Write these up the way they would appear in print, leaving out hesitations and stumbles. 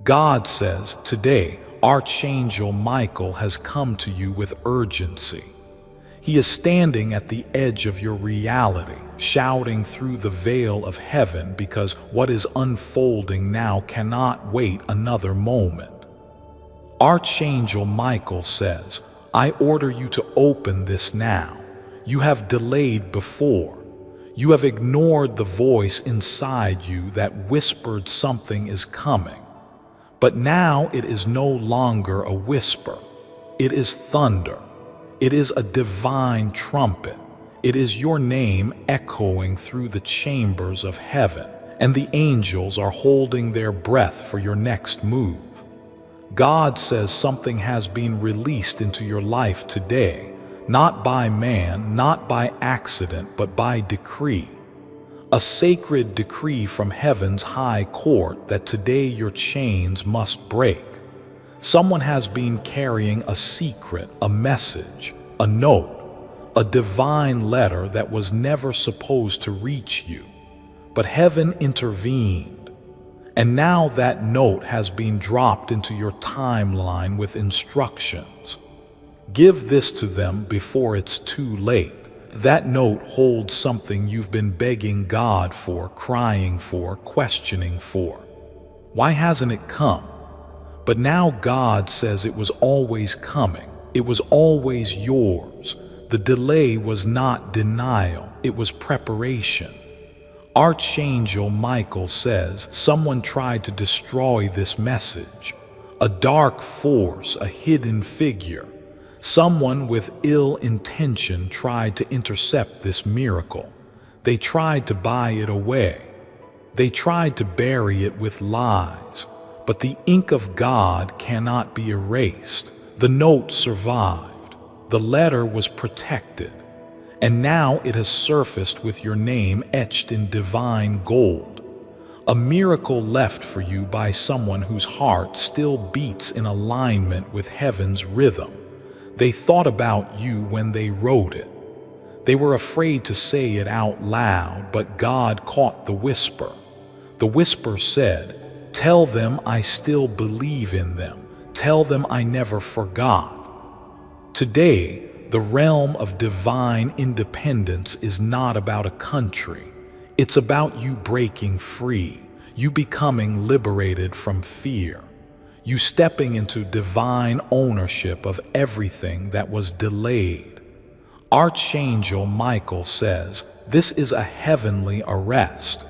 God says, today, Archangel Michael has come to you with urgency. He is standing at the edge of your reality, shouting through the veil of heaven because what is unfolding now cannot wait another moment. Archangel Michael says, I order you to open this now. You have delayed before. You have ignored the voice inside you that whispered something is coming. But now it is no longer a whisper. It is thunder. It is a divine trumpet. It is your name echoing through the chambers of heaven, and the angels are holding their breath for your next move. God says something has been released into your life today, not by man, not by accident, but by decree. A sacred decree from heaven's high court that today your chains must break. Someone has been carrying a secret, a message, a note, a divine letter that was never supposed to reach you. But heaven intervened. And now that note has been dropped into your timeline with instructions. Give this to them before it's too late. That note holds something you've been begging God for, crying for, questioning for. Why hasn't it come? But now God says it was always coming. It was always yours. The delay was not denial, it was preparation. Archangel Michael says someone tried to destroy this message. A dark force, a hidden figure. Someone with ill intention tried to intercept this miracle. They tried to buy it away. They tried to bury it with lies. But the ink of God cannot be erased. The note survived. The letter was protected. And now it has surfaced with your name etched in divine gold. A miracle left for you by someone whose heart still beats in alignment with heaven's rhythm. They thought about you when they wrote it. They were afraid to say it out loud, but God caught the whisper. The whisper said, tell them I still believe in them. Tell them I never forgot. Today, the realm of divine independence is not about a country. It's about you breaking free, you becoming liberated from fear, you stepping into divine ownership of everything that was delayed. Archangel Michael says, this is a heavenly arrest.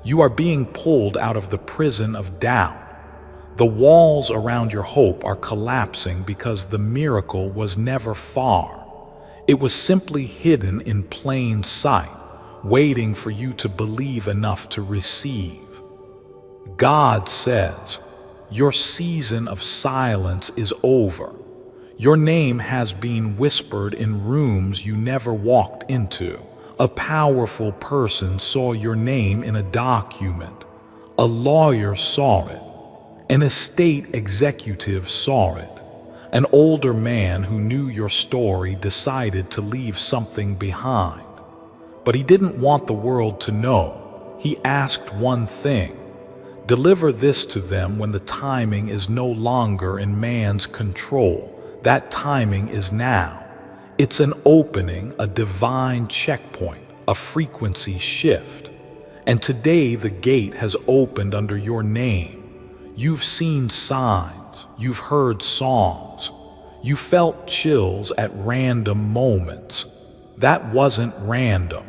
You are being pulled out of the prison of doubt. The walls around your hope are collapsing because the miracle was never far. It was simply hidden in plain sight, waiting for you to believe enough to receive. God says, your season of silence is over. Your name has been whispered in rooms you never walked into. A powerful person saw your name in a document. A lawyer saw it. An estate executive saw it. An older man who knew your story decided to leave something behind. But he didn't want the world to know. He asked one thing. Deliver this to them when the timing is no longer in man's control. That timing is now. It's an opening, a divine checkpoint, a frequency shift. And today the gate has opened under your name. You've seen signs, you've heard songs, you felt chills at random moments. That wasn't random.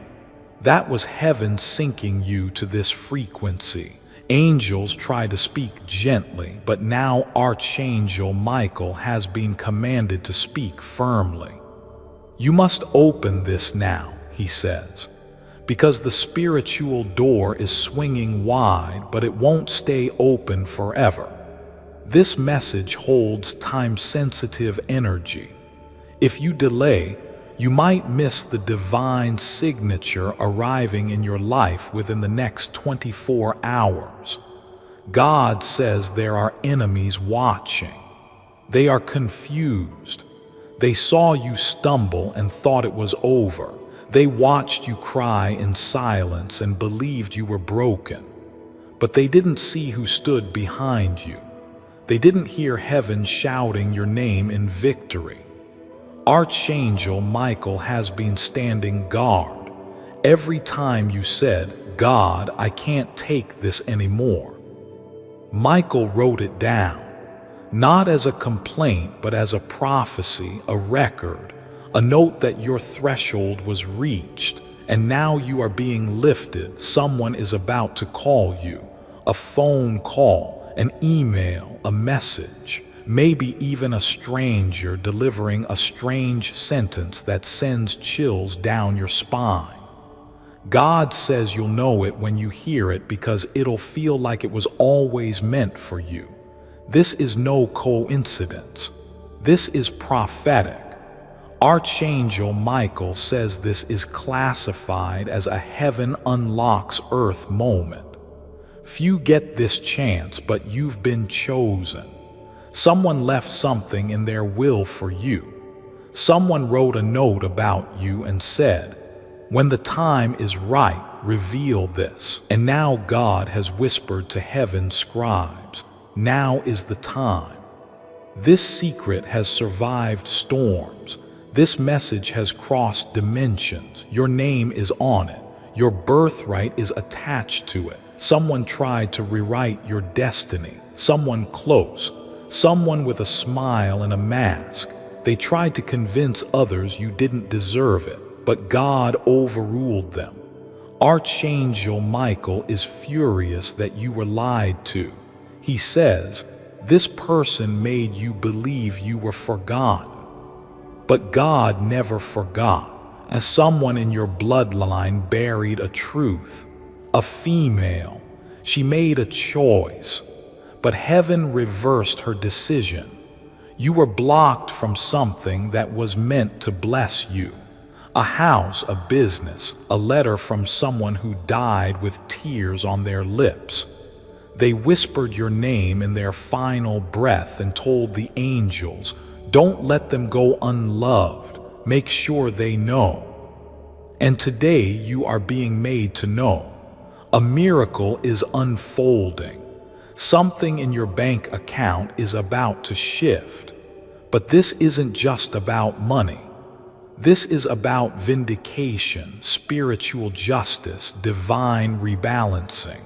That was heaven syncing you to this frequency. Angels try to speak gently, but now Archangel Michael has been commanded to speak firmly. You must open this now, he says, because the spiritual door is swinging wide, but it won't stay open forever. This message holds time-sensitive energy. If you delay, you might miss the divine signature arriving in your life within the next 24 hours. God says there are enemies watching. They are confused. They saw you stumble and thought it was over. They watched you cry in silence and believed you were broken. But they didn't see who stood behind you. They didn't hear heaven shouting your name in victory. Archangel Michael has been standing guard every time you said, "God, I can't take this anymore." Michael wrote it down, not as a complaint, but as a prophecy, a record, a note that your threshold was reached, and now you are being lifted. Someone is about to call you, a phone call, an email, a message, maybe even a stranger delivering a strange sentence that sends chills down your spine. God says you'll know it when you hear it because it'll feel like it was always meant for you. This is no coincidence. This is prophetic. Archangel Michael says this is classified as a heaven unlocks earth moment. Few get this chance, but you've been chosen. Someone left something in their will for you. Someone wrote a note about you and said, "When the time is right, reveal this." And now God has whispered to heaven's scribes, now is the time. This secret has survived storms. This message has crossed dimensions. Your name is on it. Your birthright is attached to it. Someone tried to rewrite your destiny. Someone close. Someone with a smile and a mask. They tried to convince others you didn't deserve it, but God overruled them. Archangel Michael is furious that you were lied to. He says, "This person made you believe you were forgotten." But God never forgot. As someone in your bloodline buried a truth, a female, she made a choice, but heaven reversed her decision. You were blocked from something that was meant to bless you. A house, a business, a letter from someone who died with tears on their lips. They whispered your name in their final breath and told the angels, "Don't let them go unloved. Make sure they know." And today you are being made to know. A miracle is unfolding. Something in your bank account is about to shift. But this isn't just about money. This is about vindication, spiritual justice, divine rebalancing.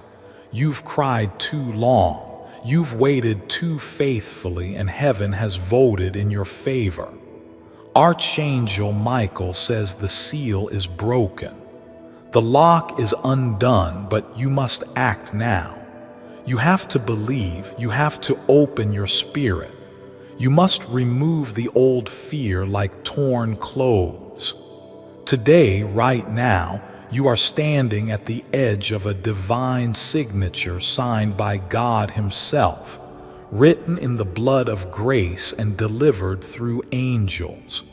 You've cried too long. You've waited too faithfully, and heaven has voted in your favor. Archangel Michael says the seal is broken. The lock is undone, but you must act now. You have to believe. You have to open your spirit. You must remove the old fear like torn clothes. Today, right now, you are standing at the edge of a divine signature signed by God Himself, written in the blood of grace and delivered through angels.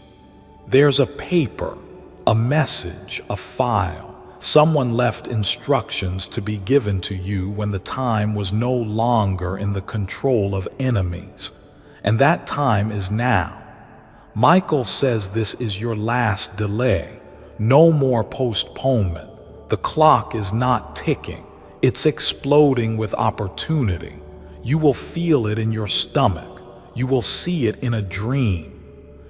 There's a paper, a message, a file. Someone left instructions to be given to you when the time was no longer in the control of enemies. And that time is now. Michael says this is your last delay. No more postponement. The clock is not ticking. It's exploding with opportunity. You will feel it in your stomach. You will see it in a dream.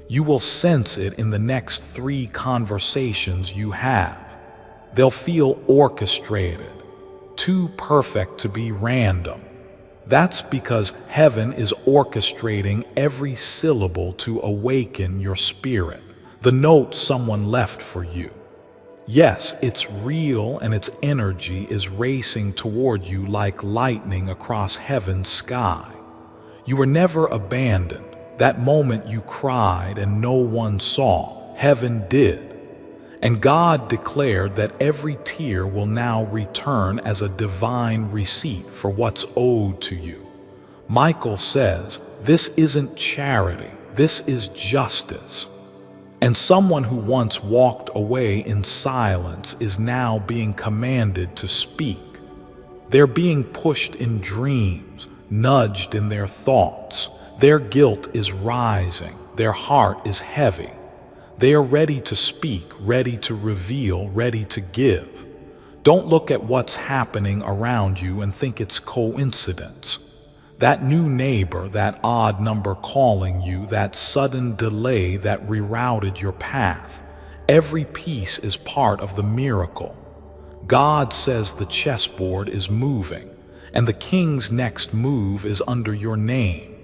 You will sense it in the next 3 conversations you have. They'll feel orchestrated, too perfect to be random. That's because heaven is orchestrating every syllable to awaken your spirit, the note someone left for you. Yes, it's real, and its energy is racing toward you like lightning across heaven's sky. You were never abandoned. That moment you cried and no one saw, heaven did. And God declared that every tear will now return as a divine receipt for what's owed to you. Michael says, this isn't charity, this is justice. And someone who once walked away in silence is now being commanded to speak. They're being pushed in dreams, nudged in their thoughts. Their guilt is rising, their heart is heavy. They are ready to speak, ready to reveal, ready to give. Don't look at what's happening around you and think it's coincidence. That new neighbor, that odd number calling you, that sudden delay that rerouted your path. Every piece is part of the miracle. God says the chessboard is moving, and the king's next move is under your name.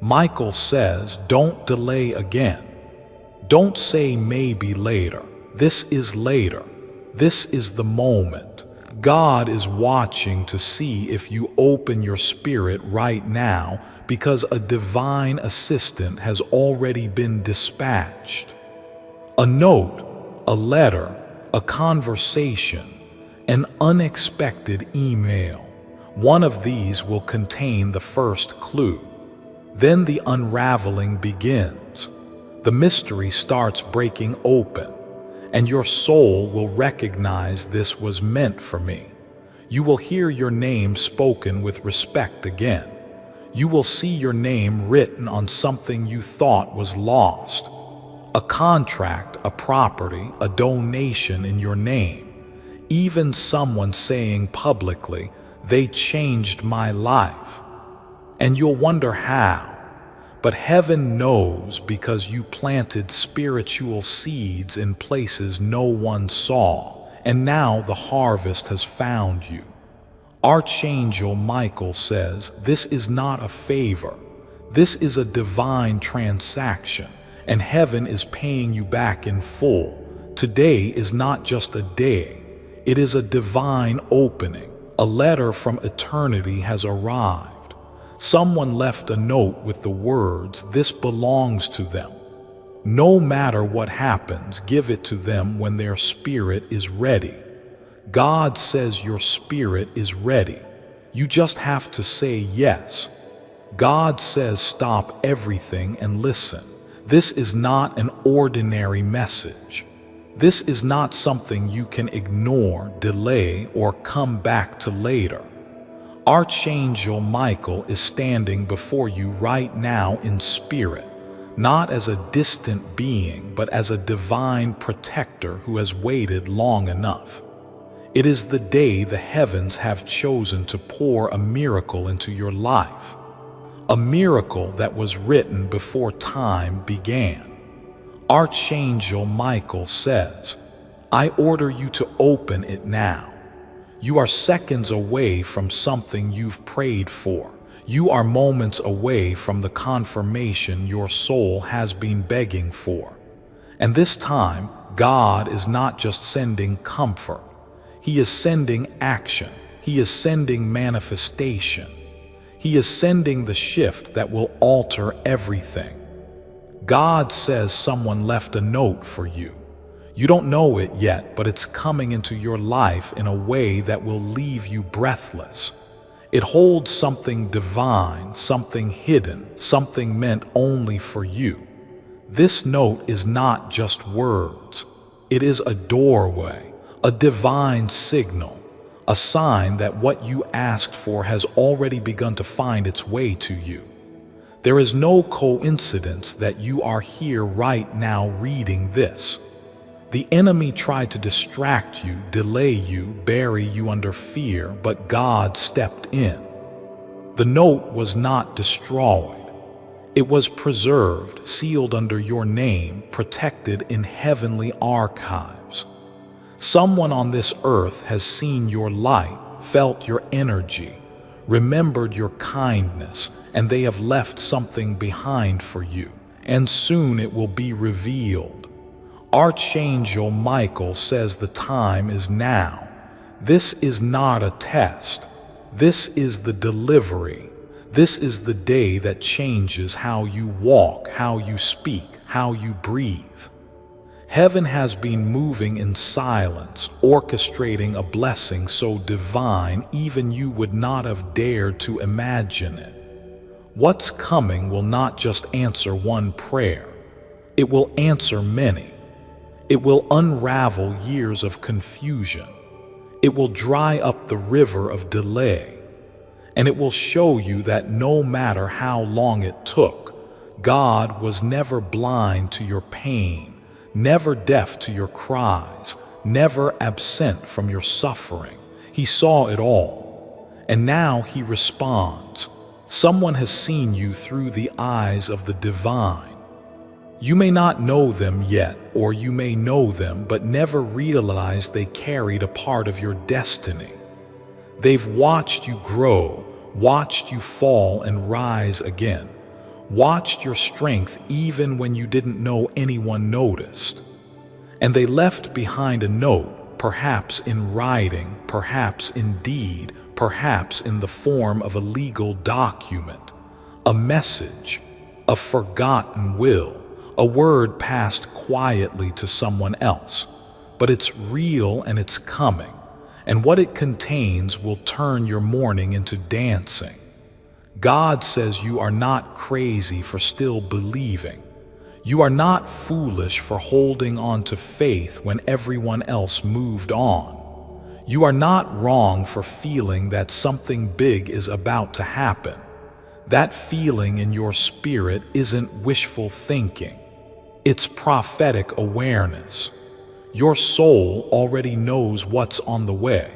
Michael says, don't delay again. Don't say maybe later. This is later. This is the moment. God is watching to see if you open your spirit right now, because a divine assistant has already been dispatched. A note, a letter, a conversation, an unexpected email. One of these will contain the first clue. Then the unraveling begins. The mystery starts breaking open, and your soul will recognize this was meant for me. You will hear your name spoken with respect again. You will see your name written on something you thought was lost. A contract, a property, a donation in your name. Even someone saying publicly, "They changed my life." And you'll wonder how. But heaven knows, because you planted spiritual seeds in places no one saw, and now the harvest has found you. Archangel Michael says, this is not a favor. This is a divine transaction, and heaven is paying you back in full. Today is not just a day. It is a divine opening. A letter from eternity has arrived. Someone left a note with the words, "This belongs to them." No matter what happens, give it to them when their spirit is ready. God says your spirit is ready. You just have to say yes. God says stop everything and listen. This is not an ordinary message. This is not something you can ignore, delay, or come back to later. Archangel Michael is standing before you right now in spirit, not as a distant being, but as a divine protector who has waited long enough. It is the day the heavens have chosen to pour a miracle into your life, a miracle that was written before time began. Archangel Michael says, I order you to open it now. You are seconds away from something you've prayed for. You are moments away from the confirmation your soul has been begging for. And this time, God is not just sending comfort. He is sending action. He is sending manifestation. He is sending the shift that will alter everything. God says someone left a note for you. You don't know it yet, but it's coming into your life in a way that will leave you breathless. It holds something divine, something hidden, something meant only for you. This note is not just words. It is a doorway, a divine signal, a sign that what you asked for has already begun to find its way to you. There is no coincidence that you are here right now reading this. The enemy tried to distract you, delay you, bury you under fear, but God stepped in. The note was not destroyed. It was preserved, sealed under your name, protected in heavenly archives. Someone on this earth has seen your light, felt your energy, remembered your kindness, and they have left something behind for you, and soon it will be revealed. Archangel Michael says the time is now. This is not a test. This is the delivery. This is the day that changes how you walk, how you speak, how you breathe. Heaven has been moving in silence, orchestrating a blessing so divine even you would not have dared to imagine it. What's coming will not just answer one prayer. It will answer many. It will unravel years of confusion. It will dry up the river of delay. And it will show you that no matter how long it took, God was never blind to your pain, never deaf to your cries, never absent from your suffering. He saw it all. And now He responds. Someone has seen you through the eyes of the divine. You may not know them yet, or you may know them but never realized they carried a part of your destiny. They've watched you grow, watched you fall and rise again, watched your strength even when you didn't know anyone noticed. And they left behind a note, perhaps in writing, perhaps in deed, perhaps in the form of a legal document, a message, a forgotten will, a word passed quietly to someone else. But it's real and it's coming, and what it contains will turn your mourning into dancing. God says you are not crazy for still believing. You are not foolish for holding on to faith when everyone else moved on. You are not wrong for feeling that something big is about to happen. That feeling in your spirit isn't wishful thinking. It's prophetic awareness. Your soul already knows what's on the way.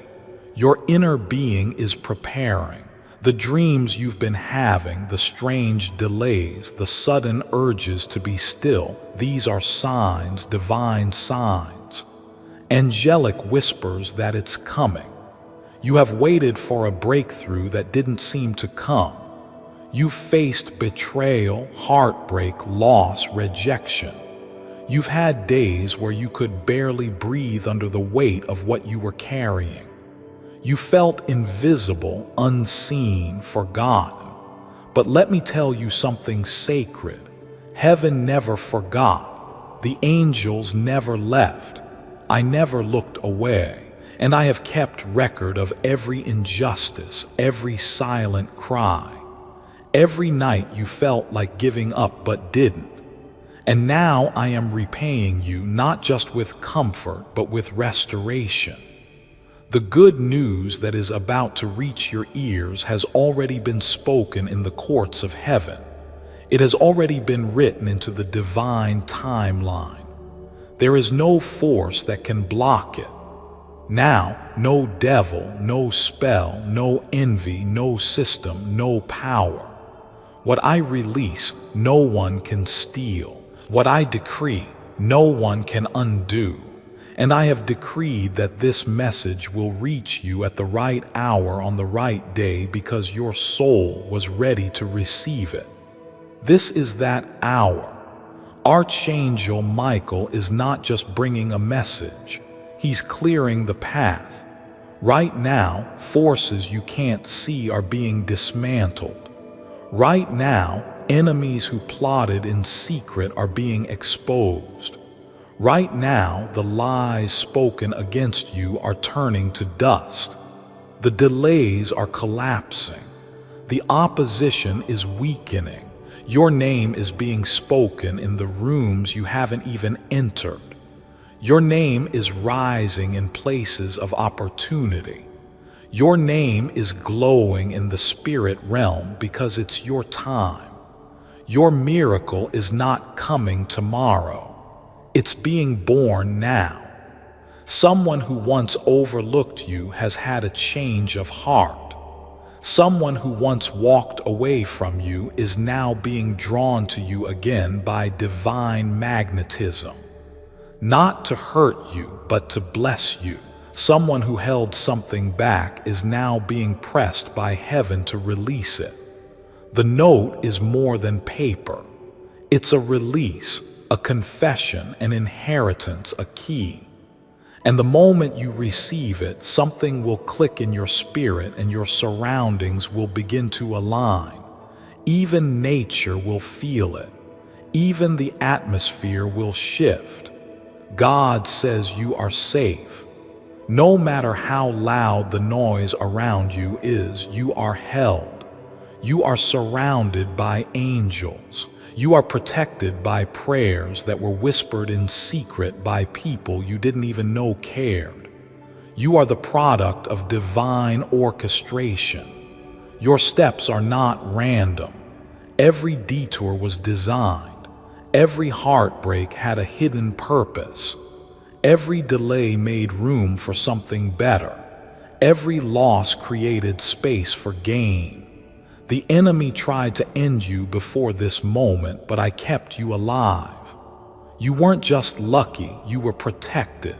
Your inner being is preparing. The dreams you've been having, the strange delays, the sudden urges to be still, these are signs, divine signs. Angelic whispers that it's coming. You have waited for a breakthrough that didn't seem to come. You've faced betrayal, heartbreak, loss, rejection. You've had days where you could barely breathe under the weight of what you were carrying. You felt invisible, unseen, forgotten. But let me tell you something sacred. Heaven never forgot. The angels never left. I never looked away. And I have kept record of every injustice, every silent cry. Every night you felt like giving up but didn't. And now I am repaying you not just with comfort but with restoration. The good news that is about to reach your ears has already been spoken in the courts of heaven. It has already been written into the divine timeline. There is no force that can block it. Now, no devil, no spell, no envy, no system, no power. What I release, no one can steal. What I decree, no one can undo. And I have decreed that this message will reach you at the right hour on the right day because your soul was ready to receive it. This is that hour. Archangel Michael is not just bringing a message. He's clearing the path. Right now, forces you can't see are being dismantled. Right now, enemies who plotted in secret are being exposed. Right now, the lies spoken against you are turning to dust. The delays are collapsing. The opposition is weakening. Your name is being spoken in the rooms you haven't even entered. Your name is rising in places of opportunity. Your name is glowing in the spirit realm because it's your time. Your miracle is not coming tomorrow. It's being born now. Someone who once overlooked you has had a change of heart. Someone who once walked away from you is now being drawn to you again by divine magnetism. Not to hurt you, but to bless you. Someone who held something back is now being pressed by heaven to release it. The note is more than paper. It's a release, a confession, an inheritance, a key. And the moment you receive it, something will click in your spirit and your surroundings will begin to align. Even nature will feel it. Even the atmosphere will shift. God says you are safe. No matter how loud the noise around you is, you are held. You are surrounded by angels. You are protected by prayers that were whispered in secret by people you didn't even know cared. You are the product of divine orchestration. Your steps are not random. Every detour was designed. Every heartbreak had a hidden purpose. Every delay made room for something better. Every loss created space for gain. The enemy tried to end you before this moment, but I kept you alive. You weren't just lucky, you were protected.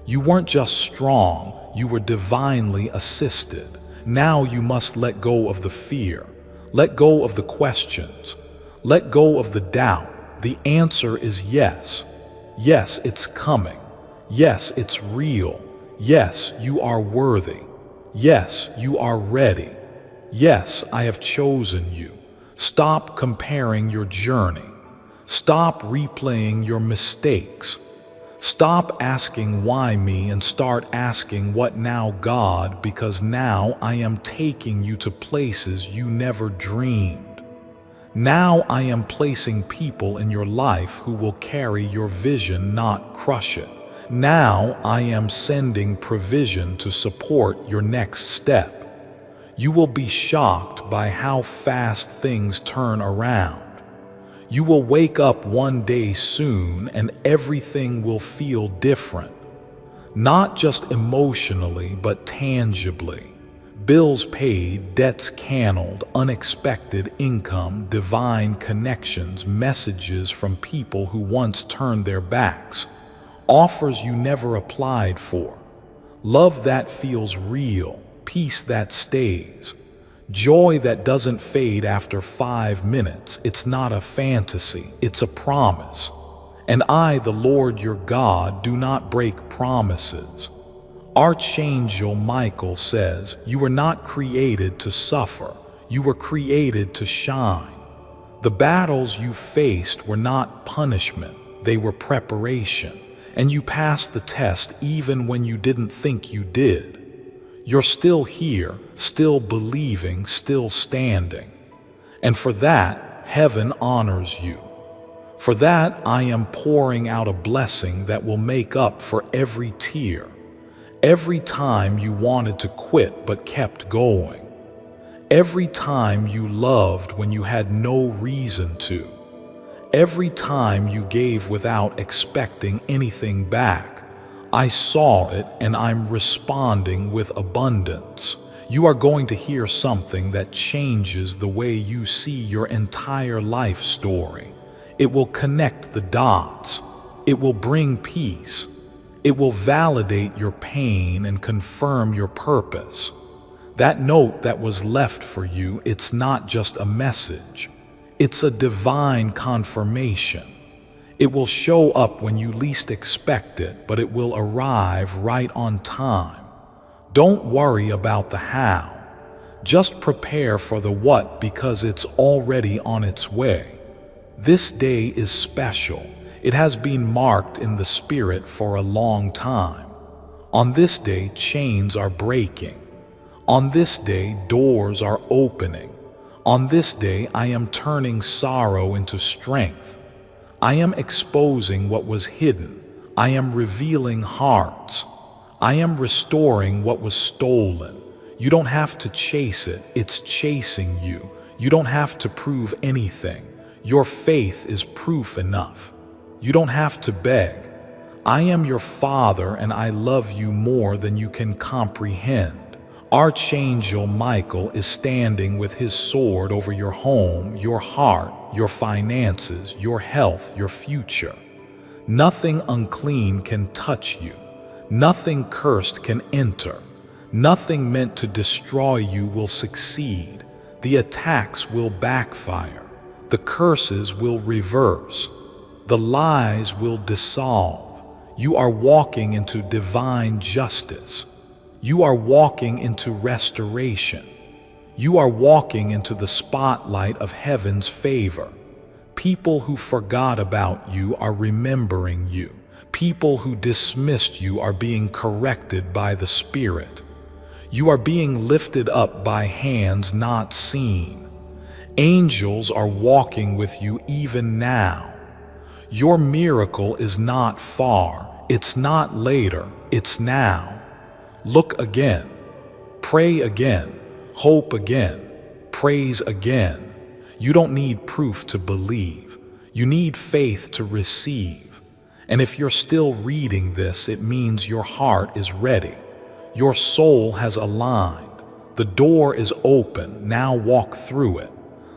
You weren't just strong, you were divinely assisted. Now you must let go of the fear, let go of the questions, let go of the doubt. The answer is yes. Yes, it's coming. Yes, it's real. Yes, you are worthy. Yes, you are ready. Yes, I have chosen you. Stop comparing your journey. Stop replaying your mistakes. Stop asking why me and start asking what now, God, because now I am taking you to places you never dreamed. Now I am placing people in your life who will carry your vision, not crush it. Now I am sending provision to support your next step. You will be shocked by how fast things turn around. You will wake up one day soon and everything will feel different. Not just emotionally, but tangibly. Bills paid, debts canceled, unexpected income, divine connections, messages from people who once turned their backs, offers you never applied for, love that feels real, peace that stays, joy that doesn't fade after 5 minutes. It's not a fantasy, it's a promise. And I, the Lord your God, do not break promises. Archangel Michael says, you were not created to suffer, you were created to shine. The battles you faced were not punishment, they were preparation. And you passed the test even when you didn't think you did. You're still here, still believing, still standing. And for that, heaven honors you. For that, I am pouring out a blessing that will make up for every tear, every time you wanted to quit but kept going, every time you loved when you had no reason to, every time you gave without expecting anything back. I saw it and I'm responding with abundance. You are going to hear something that changes the way you see your entire life story. It will connect the dots. It will bring peace. It will validate your pain and confirm your purpose. That note that was left for you, it's not just a message. It's a divine confirmation. It will show up when you least expect it, but it will arrive right on time. Don't worry about the how. Just prepare for the what, because it's already on its way. This day is special. It has been marked in the spirit for a long time. On this day, chains are breaking. On this day, doors are opening. On this day, I am turning sorrow into strength. I am exposing what was hidden. I am revealing hearts. I am restoring what was stolen. You don't have to chase it, it's chasing you. You don't have to prove anything. Your faith is proof enough. You don't have to beg. I am your Father and I love you more than you can comprehend. Archangel Michael is standing with his sword over your home, your heart, your finances, your health, your future. Nothing unclean can touch you. Nothing cursed can enter. Nothing meant to destroy you will succeed. The attacks will backfire. The curses will reverse. The lies will dissolve. You are walking into divine justice. You are walking into restoration. You are walking into the spotlight of heaven's favor. People who forgot about you are remembering you. People who dismissed you are being corrected by the Spirit. You are being lifted up by hands not seen. Angels are walking with you even now. Your miracle is not far. It's not later. It's now. Look again. Pray again. Hope again. Praise again. You don't need proof to believe. You need faith to receive. And if you're still reading this, it means your heart is ready. Your soul has aligned. The door is open, now walk through it.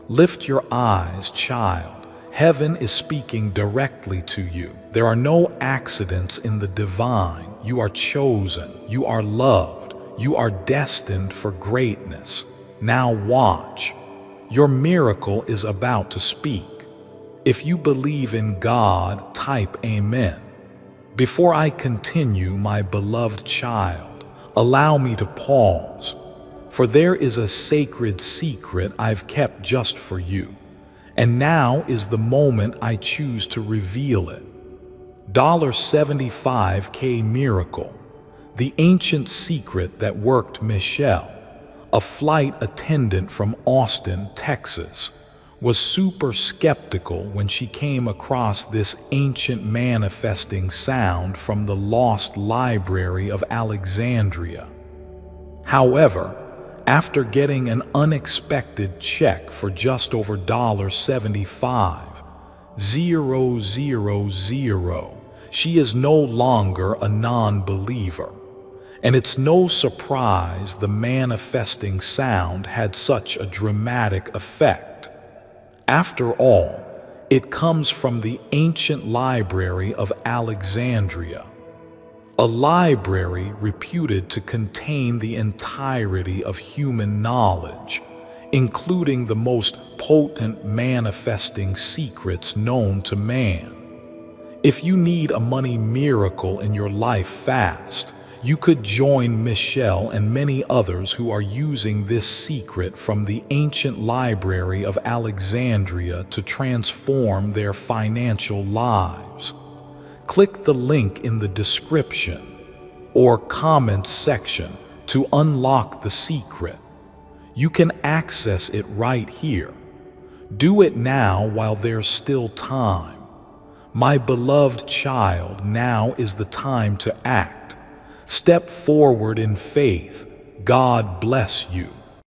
Lift your eyes, child. Heaven is speaking directly to you. There are no accidents in the divine. You are chosen. You are loved. You are destined for greatness. Now watch. Your miracle is about to speak. If you believe in God, type Amen. Before I continue, my beloved child, allow me to pause, for there is a sacred secret I've kept just for you, and now is the moment I choose to reveal it. $75K miracle, the ancient secret that worked Michelle, a flight attendant from Austin, Texas, was super skeptical when she came across this ancient manifesting sound from the lost library of Alexandria. However, after getting an unexpected check for just over $75,000, she is no longer a non-believer. And it's no surprise the manifesting sound had such a dramatic effect. After all, it comes from the ancient library of Alexandria, a library reputed to contain the entirety of human knowledge, including the most potent manifesting secrets known to man. If you need a money miracle in your life fast, you could join Michelle and many others who are using this secret from the ancient library of Alexandria to transform their financial lives. Click the link in the description or comments section to unlock the secret. You can access it right here. Do it now while there's still time. My beloved child, now is the time to act. Step forward in faith. God bless you.